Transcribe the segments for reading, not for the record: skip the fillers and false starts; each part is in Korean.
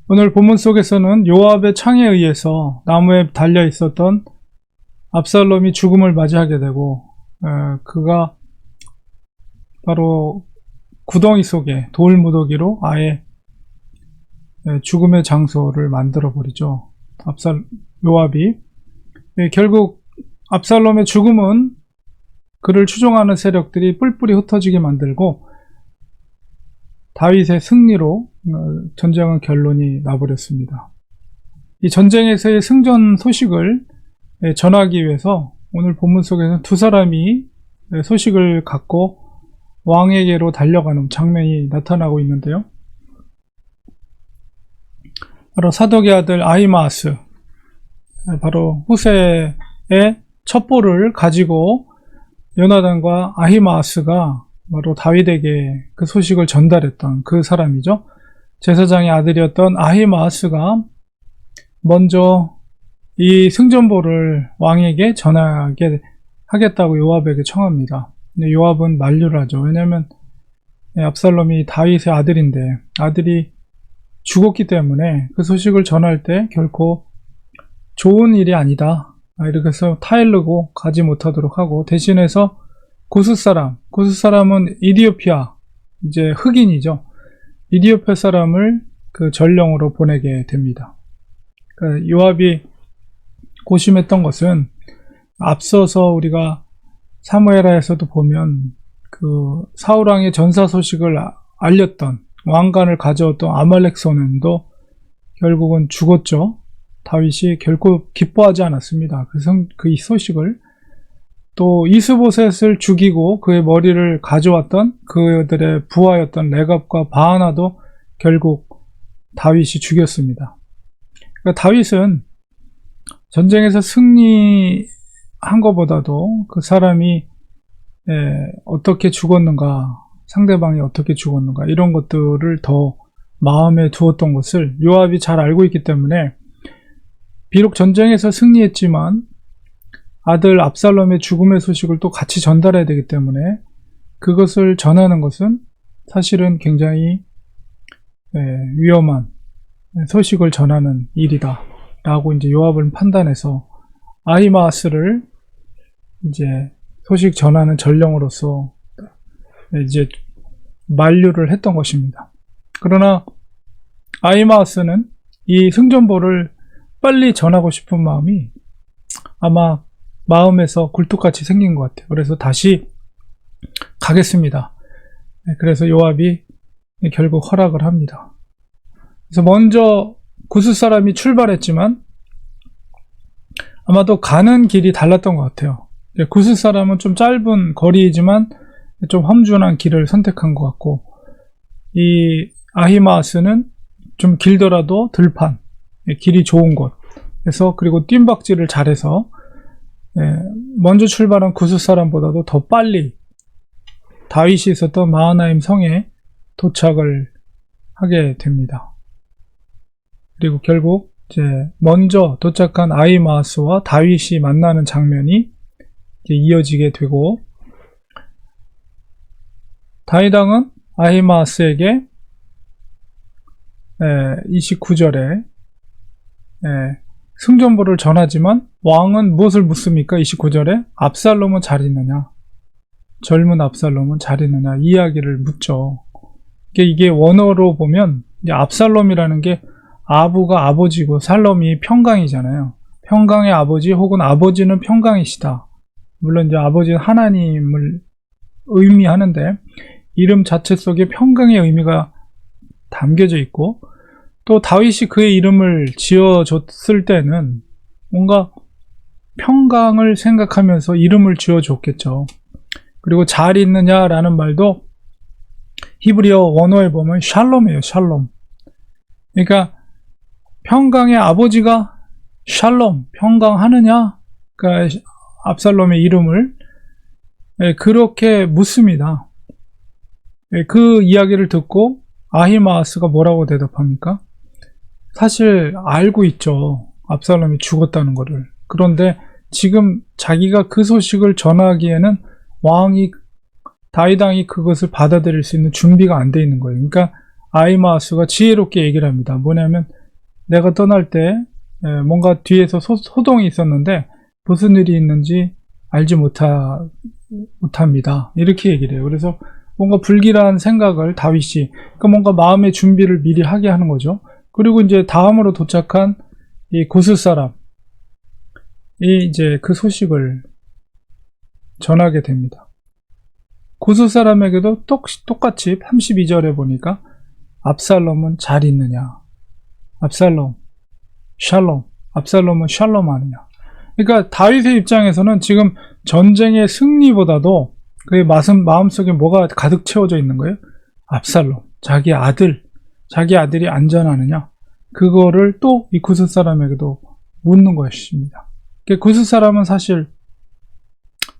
오늘 본문 속에서는 요압의 창에 의해서 나무에 달려 있었던 압살롬이 죽음을 맞이하게 되고, 그가 바로 구덩이 속에 돌무더기로 아예 죽음의 장소를 만들어 버리죠. 요압이. 결국 압살롬의 죽음은 그를 추종하는 세력들이 뿔뿔이 흩어지게 만들고 다윗의 승리로 전쟁은 결론이 나버렸습니다. 이 전쟁에서의 승전 소식을 전하기 위해서 오늘 본문 속에서는 두 사람이 소식을 갖고 왕에게로 달려가는 장면이 나타나고 있는데요. 바로 사독의 아들 아히마아스, 바로 후세의 첩보를 가지고 요나단과 아히마아스가 바로 다윗에게 그 소식을 전달했던 그 사람이죠. 제사장의 아들이었던 아히마아스가 먼저 이 승전보를 왕에게 전하게 하겠다고 요압에게 청합니다. 근데 요압은 만류를 하죠. 왜냐하면 압살롬이 다윗의 아들인데 아들이 죽었기 때문에 그 소식을 전할 때 결코 좋은 일이 아니다, 이렇게 해서 타일르고 가지 못하도록 하고, 대신해서 구스 사람은 이디오피아, 이제 흑인이죠. 이디오피아 사람을 그 전령으로 보내게 됩니다. 그러니까 요압이 고심했던 것은 앞서서 우리가 사무엘하에서도 보면 그 사울왕의 전사 소식을 알렸던, 왕관을 가져왔던 아말렉 소년도 결국은 죽었죠. 다윗이 결코 기뻐하지 않았습니다. 그 소식을. 또 이스보셋을 죽이고 그의 머리를 가져왔던 그들의 부하였던 레갑과 바하나도 결국 다윗이 죽였습니다. 그러니까 다윗은 전쟁에서 승리한 것보다도 그 사람이 어떻게 죽었는가, 상대방이 어떻게 죽었는가, 이런 것들을 더 마음에 두었던 것을 요압이 잘 알고 있기 때문에, 비록 전쟁에서 승리했지만 아들 압살롬의 죽음의 소식을 또 같이 전달해야 되기 때문에 그것을 전하는 것은 사실은 굉장히 위험한 소식을 전하는 일이다 라고 이제 요압을 판단해서 아히마아스를 이제 소식 전하는 전령으로서 이제 만류를 했던 것입니다. 그러나 아히마아스는 이 승전보를 빨리 전하고 싶은 마음이 아마 마음에서 굴뚝같이 생긴 것 같아요. 그래서 다시 가겠습니다. 그래서 요압이 결국 허락을 합니다. 그래서 먼저 구스 사람이 출발했지만 아마도 가는 길이 달랐던 것 같아요. 구스 사람은 좀 짧은 거리이지만 좀 험준한 길을 선택한 것 같고, 이 아히마아스는 좀 길더라도 들판, 길이 좋은 곳에서, 그리고 뜀박질을 잘해서 먼저 출발한 구스 사람보다도 더 빨리 다윗이 있었던 마하나임 성에 도착을 하게 됩니다. 그리고 결국 이제 먼저 도착한 아히마아스와 다윗이 만나는 장면이 이제 이어지게 되고, 다윗 왕은 아히마아스에게 29절에 승전보를 전하지만 왕은 무엇을 묻습니까? 29절에 압살롬은 잘 있느냐, 젊은 압살롬은 잘 있느냐, 이 이야기를 묻죠. 이게 원어로 보면 이제 압살롬이라는 게 아부가 아버지고 살롬이 평강이잖아요. 평강의 아버지 혹은 아버지는 평강이시다. 물론 이제 아버지는 하나님을 의미하는데 이름 자체 속에 평강의 의미가 담겨져 있고, 또 다윗이 그의 이름을 지어줬을 때는 뭔가 평강을 생각하면서 이름을 지어줬겠죠. 그리고 잘 있느냐라는 말도 히브리어 원어에 보면 샬롬이에요. 샬롬. 그러니까 평강의 아버지가 샬롬, 평강하느냐? 그러니까 압살롬의 이름을 그렇게 묻습니다. 그 이야기를 듣고 아히마아스가 뭐라고 대답합니까? 사실 알고 있죠. 압살롬이 죽었다는 것을. 그런데 지금 자기가 그 소식을 전하기에는 다윗 왕이 그것을 받아들일 수 있는 준비가 안 돼 있는 거예요. 그러니까 아히마아스가 지혜롭게 얘기를 합니다. 뭐냐면 내가 떠날 때 뭔가 뒤에서 소동이 있었는데 무슨 일이 있는지 알지 못합니다. 이렇게 얘기를 해요. 그래서 뭔가 불길한 생각을 다윗이, 그러니까 뭔가 마음의 준비를 미리 하게 하는 거죠. 그리고 이제 다음으로 도착한 이 구스 사람이 이제 그 소식을 전하게 됩니다. 구스 사람에게도 똑같이 32절에 보니까 압살롬은 잘 있느냐, 압살롬 샬롬, 압살롬은 샬롬 하느냐. 그러니까 다윗의 입장에서는 지금 전쟁의 승리보다도 그의 마음속에 뭐가 가득 채워져 있는 거예요? 압살롬, 자기 아들이 안전하느냐? 그거를 또 이 구스 사람에게도 묻는 것입니다. 구스 사람은 사실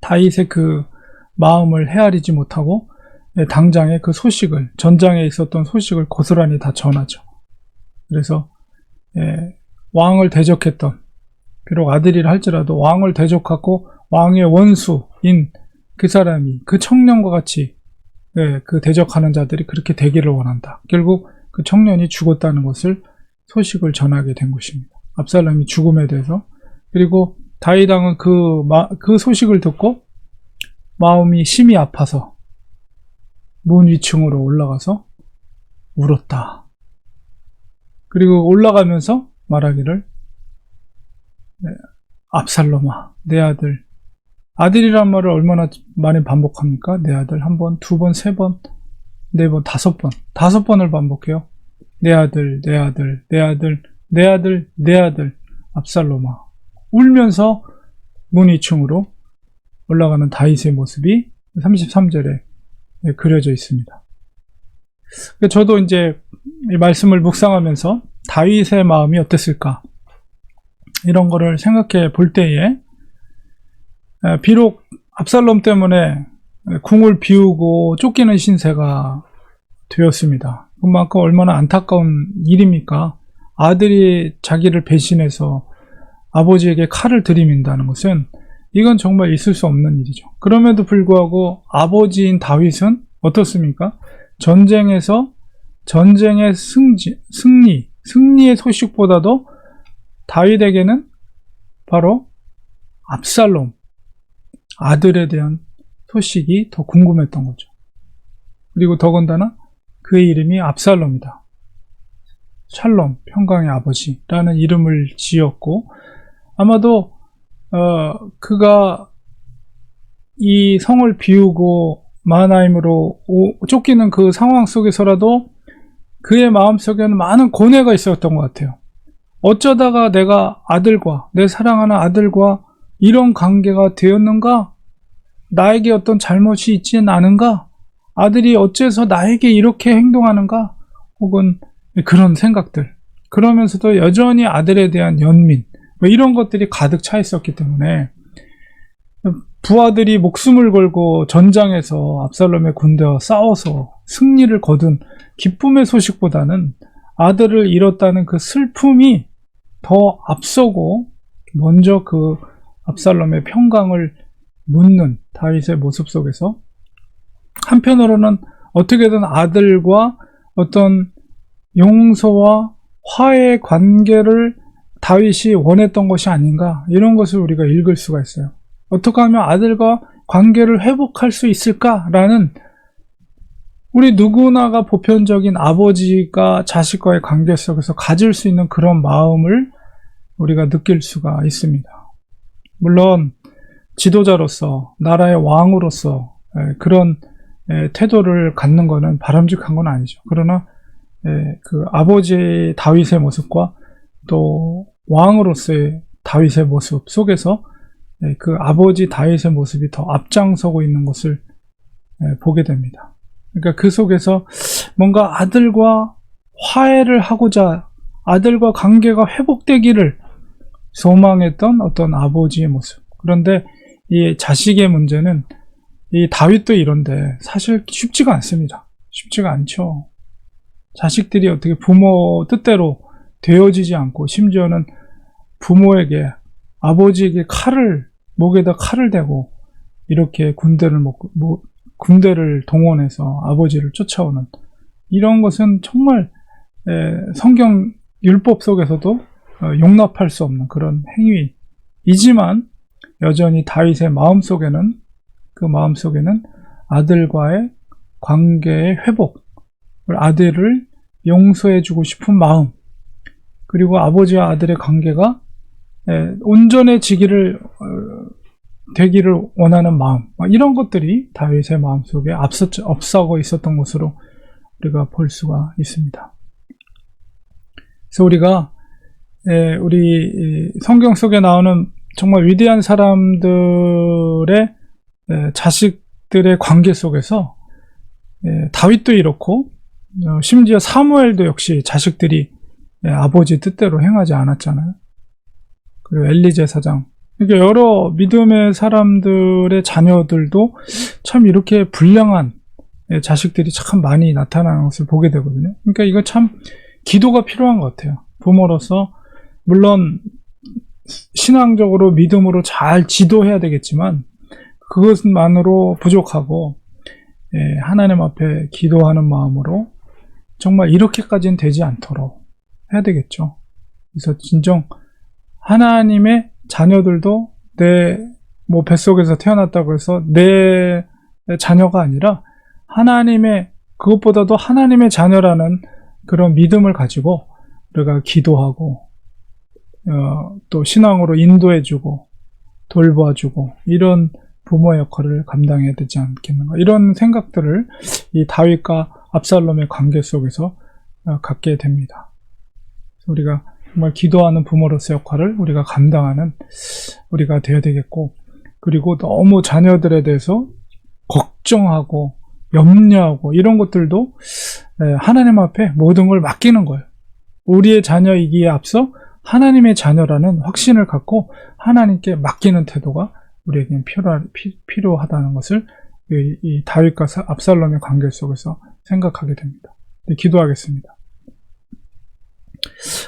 다윗의 그 마음을 헤아리지 못하고 당장의 그 소식을, 전장에 있었던 소식을 고스란히 다 전하죠. 그래서 왕을 대적했던, 비록 아들이라 할지라도 왕을 대적하고 왕의 원수인 그 사람이, 그 청년과 같이 그 대적하는 자들이 그렇게 되기를 원한다. 결국 그 청년이 죽었다는 것을 소식을 전하게 된 것입니다. 압살롬이 죽음에 대해서. 그리고 다윗 왕은 그 소식을 듣고 마음이 심히 아파서 문 위층으로 올라가서 울었다. 그리고 올라가면서 말하기를, 압살롬아, 내 아들. 아들이란 말을 얼마나 많이 반복합니까? 내 아들. 한 번, 두 번, 세 번, 네 번, 다섯 번을 반복해요. 내 아들, 내 아들, 내 아들, 내 아들, 내 아들, 압살롬아. 울면서 문 위층으로 올라가는 다윗의 모습이 33절에 그려져 있습니다. 저도 이제 이 말씀을 묵상하면서 다윗의 마음이 어땠을까, 이런 거를 생각해 볼 때에, 비록 압살롬 때문에 궁을 비우고 쫓기는 신세가 되었습니다. 그만큼 얼마나 안타까운 일입니까? 아들이 자기를 배신해서 아버지에게 칼을 들이민다는 것은, 이건 정말 있을 수 없는 일이죠. 그럼에도 불구하고 아버지인 다윗은 어떻습니까? 전쟁의 승리의 소식보다도 다윗에게는 바로 압살롬, 아들에 대한 소식이 더 궁금했던 거죠. 그리고 더군다나 그의 이름이 압살롬이다. 샬롬, 평강의 아버지라는 이름을 지었고, 아마도 그가 이 성을 비우고 마하나임으로 쫓기는 그 상황 속에서라도 그의 마음속에는 많은 고뇌가 있었던 것 같아요. 어쩌다가 내가 내 사랑하는 아들과 이런 관계가 되었는가? 나에게 어떤 잘못이 있지는 않은가? 아들이 어째서 나에게 이렇게 행동하는가? 혹은 그런 생각들. 그러면서도 여전히 아들에 대한 연민, 이런 것들이 가득 차 있었기 때문에 부하들이 목숨을 걸고 전장에서 압살롬의 군대와 싸워서 승리를 거둔 기쁨의 소식보다는 아들을 잃었다는 그 슬픔이 더 앞서고, 먼저 그 압살롬의 평강을 묻는 다윗의 모습 속에서, 한편으로는 어떻게든 아들과 어떤 용서와 화해의 관계를 다윗이 원했던 것이 아닌가, 이런 것을 우리가 읽을 수가 있어요. 어떻게 하면 아들과 관계를 회복할 수 있을까라는, 우리 누구나가 보편적인 아버지가 자식과의 관계 속에서 가질 수 있는 그런 마음을 우리가 느낄 수가 있습니다. 물론 지도자로서, 나라의 왕으로서 그런 태도를 갖는 것은 바람직한 건 아니죠. 그러나 그 아버지 다윗의 모습과 또 왕으로서의 다윗의 모습 속에서 그 아버지 다윗의 모습이 더 앞장서고 있는 것을 보게 됩니다. 그러니까 그 속에서 뭔가 아들과 화해를 하고자, 아들과 관계가 회복되기를 소망했던 어떤 아버지의 모습. 그런데 이 자식의 문제는, 이 다윗도 이런데 사실 쉽지가 않습니다. 쉽지가 않죠. 자식들이 어떻게 부모 뜻대로 되어지지 않고, 심지어는 부모에게, 아버지에게 목에다 칼을 대고 이렇게 군대를 동원해서 아버지를 쫓아오는 이런 것은 정말 성경 율법 속에서도 용납할 수 없는 그런 행위이지만 여전히 다윗의 마음속에는 아들과의 관계의 회복, 아들을 용서해주고 싶은 마음, 그리고 아버지와 아들의 관계가 온전해지기를 되기를 원하는 마음, 이런 것들이 다윗의 마음속에 앞서고 있었던 것으로 우리가 볼 수가 있습니다. 그래서 우리가 우리 성경 속에 나오는 정말 위대한 사람들의 자식들의 관계 속에서 다윗도 이렇고 심지어 사무엘도 역시 자식들이 아버지 뜻대로 행하지 않았잖아요. 그리고 엘리 제사장, 그러니까 여러 믿음의 사람들의 자녀들도 참 이렇게 불량한 자식들이 참 많이 나타나는 것을 보게 되거든요. 그러니까 이거 참 기도가 필요한 것 같아요. 부모로서 물론 신앙적으로 믿음으로 잘 지도해야 되겠지만 그것만으로 부족하고 하나님 앞에 기도하는 마음으로 정말 이렇게까지는 되지 않도록 해야 되겠죠. 그래서 진정 하나님의 자녀들도 내 뱃속에서 태어났다고 해서 내 자녀가 아니라 그것보다도 하나님의 자녀라는 그런 믿음을 가지고 우리가 기도하고 또 신앙으로 인도해주고 돌봐주고 이런 부모의 역할을 감당해야 되지 않겠는가, 이런 생각들을 이 다윗과 압살롬의 관계 속에서 갖게 됩니다. 우리가 정말 기도하는 부모로서의 역할을 우리가 감당하는 우리가 되어야 되겠고, 그리고 너무 자녀들에 대해서 걱정하고 염려하고 이런 것들도 하나님 앞에 모든 걸 맡기는 거예요. 우리의 자녀이기에 앞서 하나님의 자녀라는 확신을 갖고 하나님께 맡기는 태도가 우리에겐 필요하다는 것을 이 다윗과 압살롬의 관계 속에서 생각하게 됩니다. 기도하겠습니다.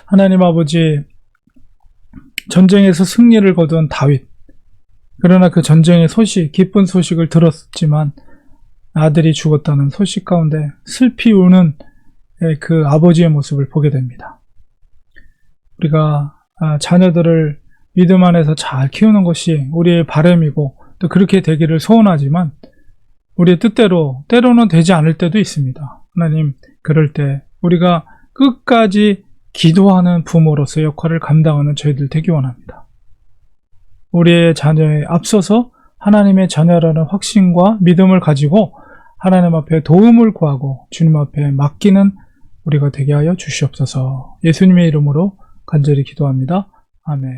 하나님 아버지, 전쟁에서 승리를 거둔 다윗, 그러나 그 전쟁의 기쁜 소식을 들었지만 아들이 죽었다는 소식 가운데 슬피 우는 그 아버지의 모습을 보게 됩니다. 우리가 자녀들을 믿음 안에서 잘 키우는 것이 우리의 바람이고 또 그렇게 되기를 소원하지만 우리의 뜻대로 때로는 되지 않을 때도 있습니다. 하나님, 그럴 때 우리가 끝까지 기도하는 부모로서 역할을 감당하는 저희들 되기 원합니다. 우리의 자녀에 앞서서 하나님의 자녀라는 확신과 믿음을 가지고 하나님 앞에 도움을 구하고 주님 앞에 맡기는 우리가 되게 하여 주시옵소서. 예수님의 이름으로 간절히 기도합니다. 아멘.